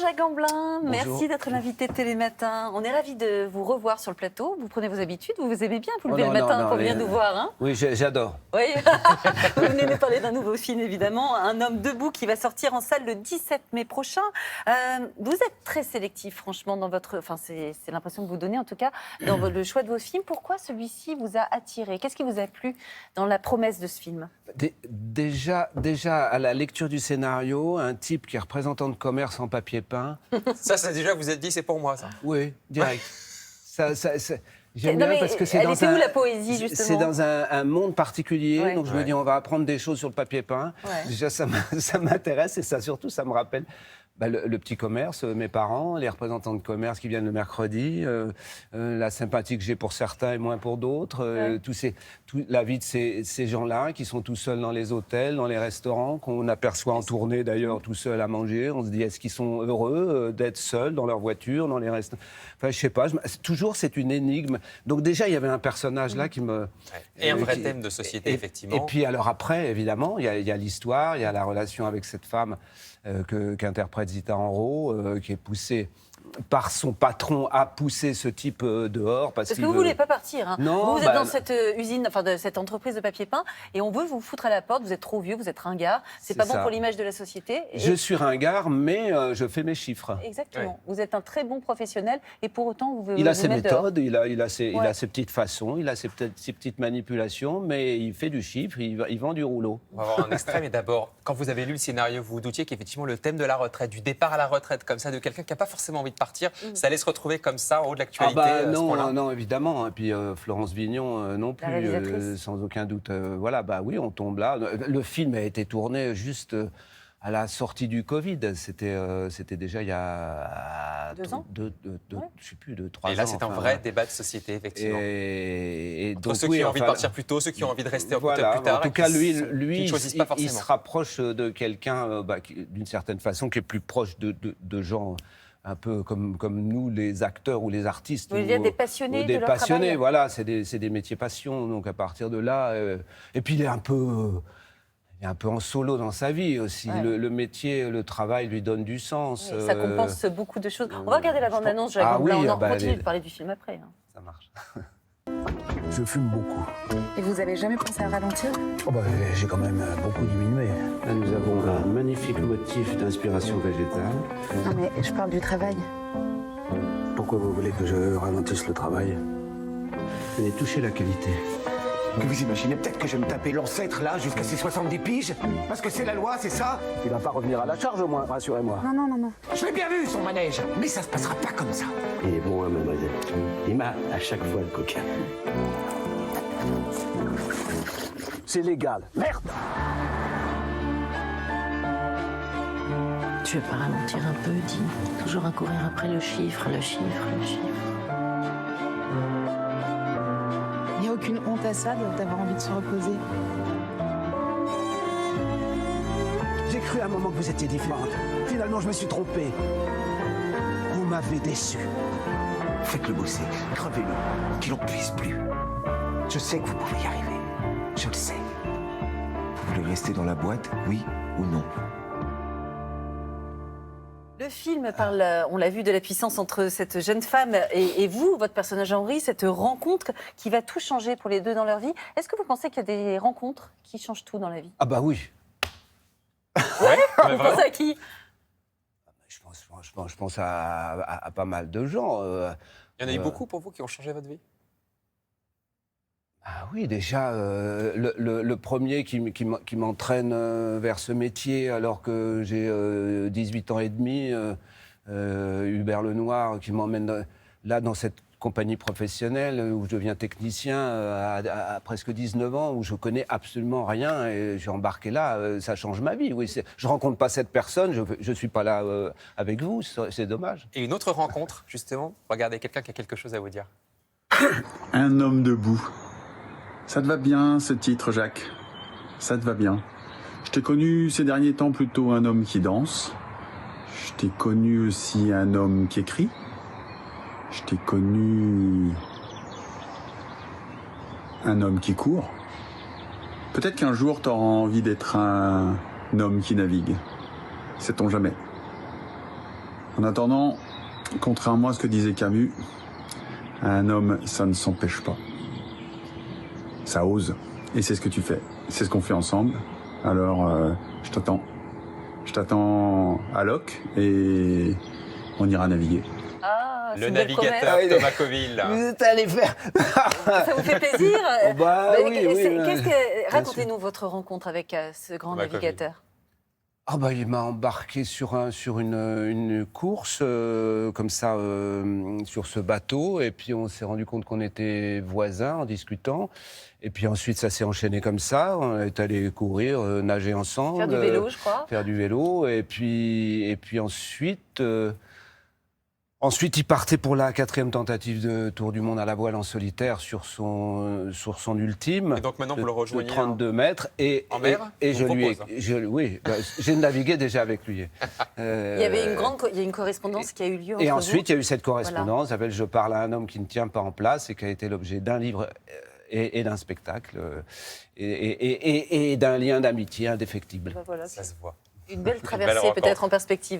Jacques Gamblin, Bonjour. merci d'être l'invité de Télématin. On est ravis de vous revoir sur le plateau. Vous prenez vos habitudes, vous vous aimez bien vous lever le matin pour venir nous voir. Hein, oui, j'adore. Oui, vous venez nous parler d'un nouveau film évidemment, Un homme debout qui va sortir en salle le 17 mai prochain. Vous êtes très sélectif franchement dans votre... Enfin c'est l'impression que vous donnez en tout cas dans le choix de vos films. Pourquoi celui-ci vous a attiré? Qu'est-ce qui vous a plu dans la promesse de ce film? Déjà, à la lecture du scénario, un type qui est représentant de commerce en papier peint. Ça déjà, vous êtes dit, c'est pour moi, ça. Oui, direct. J'aime bien parce que c'est où la poésie, justement? C'est dans un monde particulier, Ouais. donc je me dis, on va apprendre des choses sur le papier peint. Ouais. Déjà, ça m'intéresse et surtout, ça me rappelle le petit commerce, mes parents, les représentants de commerce qui viennent le mercredi, la sympathie que j'ai pour certains et moins pour d'autres, la vie de ces gens-là qui sont tout seuls dans les hôtels, dans les restaurants, qu'on aperçoit en tournée d'ailleurs tout seuls à manger. On se dit, est-ce qu'ils sont heureux d'être seuls dans leur voiture, dans les restaurants? Enfin, je sais pas, toujours c'est une énigme. Donc déjà, il y avait un personnage là qui me... Et un vrai thème de société, effectivement. Et puis alors après, évidemment, il y a l'histoire, il y a la relation avec cette femme qu'interprète Zita Enro, qui est poussée par son patron à pousser ce type dehors. Parce que vous ne voulez pas partir. Hein. Non, vous êtes dans cette usine, enfin de cette entreprise de papier peint, et on veut vous foutre à la porte. Vous êtes trop vieux, vous êtes ringard. C'est pas bon pour l'image de la société. Je suis ringard, mais je fais mes chiffres. Exactement. Ouais. Vous êtes un très bon professionnel, et pour autant vous il a ses méthodes, il a ses petites façons, il a ses petites manipulations, mais il fait du chiffre, il vend du rouleau. On va voir un extrait, mais d'abord, quand vous avez lu le scénario, vous vous doutiez qu'effectivement le thème de la retraite, du départ à la retraite, comme ça, de quelqu'un qui n'a pas forcément envie de partir, ça allait se retrouver comme ça en haut de l'actualité. Non, évidemment. Et puis Florence Vignon non plus, sans aucun doute. Oui, on tombe là. Le film a été tourné juste à la sortie du Covid. C'était déjà il y a 2 ans. Je sais plus, 3 ans. Et là, c'est un vrai débat de société, effectivement. Et entre ceux qui ont envie de partir plus tôt, ceux qui ont envie de rester plus tard. En tout cas, lui, il se rapproche de quelqu'un, d'une certaine façon, qui est plus proche de gens un peu comme nous, les acteurs ou les artistes. Il y a des passionnés des de leur passionnés, travail. voilà, c'est des métiers passion. Donc à partir de là, et puis il est un peu en solo dans sa vie aussi. Ouais. Le métier, le travail lui donne du sens. Oui, ça compense beaucoup de choses. On va regarder la bande-annonce, Jacques Gamblin. On continue de parler du film après. Hein. Ça marche. Je fume beaucoup. Et vous avez jamais pensé à ralentir? J'ai quand même beaucoup diminué. Là, nous avons un magnifique motif d'inspiration végétale. Non, mais je parle du travail. Pourquoi vous voulez que je ralentisse le travail? Venez toucher la qualité. Que vous imaginez peut-être que je vais me taper l'ancêtre là jusqu'à ses 70 piges? Parce que c'est la loi, c'est ça? Il va pas revenir à la charge au moins, rassurez-moi. Non. Je l'ai bien vu son manège, mais ça se passera pas comme ça. Il est bon, hein, mademoiselle. Il m'a à chaque fois le coquin. C'est légal. Merde! Tu veux pas ralentir un peu, dis. Toujours à courir après le chiffre. Il n'y a aucune honte à ça d'avoir envie de se reposer. J'ai cru à un moment que vous étiez différente. Finalement, je me suis trompé. Vous m'avez déçu. Faites-le bosser, crevez-le, qu'il n'en puisse plus. Je sais que vous pouvez y arriver. Je le sais. Vous voulez rester dans la boîte, oui ou non? Le film parle, on l'a vu, de la puissance entre cette jeune femme et vous, votre personnage Henri, cette rencontre qui va tout changer pour les deux dans leur vie. Est-ce que vous pensez qu'il y a des rencontres qui changent tout dans la vie? Ah bah oui. Ouais. Vous pensez à qui? Je pense à pas mal de gens. Il y en a eu beaucoup pour vous qui ont changé votre vie? Ah oui, déjà, le premier qui m'entraîne vers ce métier alors que j'ai 18 ans et demi, Hubert Lenoir, qui m'emmène là dans cette compagnie professionnelle où je deviens technicien à presque 19 ans, où je connais absolument rien et j'ai embarqué là, ça change ma vie. Oui, je rencontre pas cette personne, je suis pas là avec vous, c'est dommage. Et une autre rencontre, justement, regardez, quelqu'un qui a quelque chose à vous dire. Un homme debout. Ça te va bien, ce titre, Jacques? Ça te va bien. Je t'ai connu ces derniers temps plutôt un homme qui danse. Je t'ai connu aussi un homme qui écrit. Je t'ai connu un homme qui court. Peut-être qu'un jour, t'auras envie d'être un homme qui navigue. Sait-on jamais. En attendant, contrairement à ce que disait Camus, un homme, ça ne s'empêche pas. Ça ose. Et c'est ce que tu fais. C'est ce qu'on fait ensemble. Alors, je t'attends. Je t'attends à Locke et on ira naviguer. Ah, c'est Le une belle navigateur promesse. Thomas Coville. Vous êtes allé faire. Ça vous fait plaisir Oh bah Mais oui, qu'est-ce oui, que- Racontez-nous votre rencontre avec ce grand Thomas navigateur. Ah bah, il m'a embarqué sur une course, comme ça, sur ce bateau. Et puis, on s'est rendu compte qu'on était voisins en discutant. Et puis ensuite, ça s'est enchaîné comme ça. On est allé courir, nager ensemble. Faire du vélo, je crois. Faire du vélo. Et puis ensuite... Ensuite, il partait pour la 4e tentative de Tour du Monde à la voile en solitaire sur son ultime. Et donc maintenant, vous de- le rejoignez de 32 mètres. en mer et On je lui ai... propose. Oui, bah, j'ai navigué déjà avec lui. Il y avait il y a une correspondance qui a eu lieu entre Et ensuite, il y a eu cette Voilà. correspondance. Ça s'appelle « Je parle à un homme qui ne tient pas en place » et qui a été l'objet d'un livre et d'un spectacle et d'un lien d'amitié indéfectible. vous. Voilà, Ça se voit. une belle belle traversée rencontre. peut-être en perspective.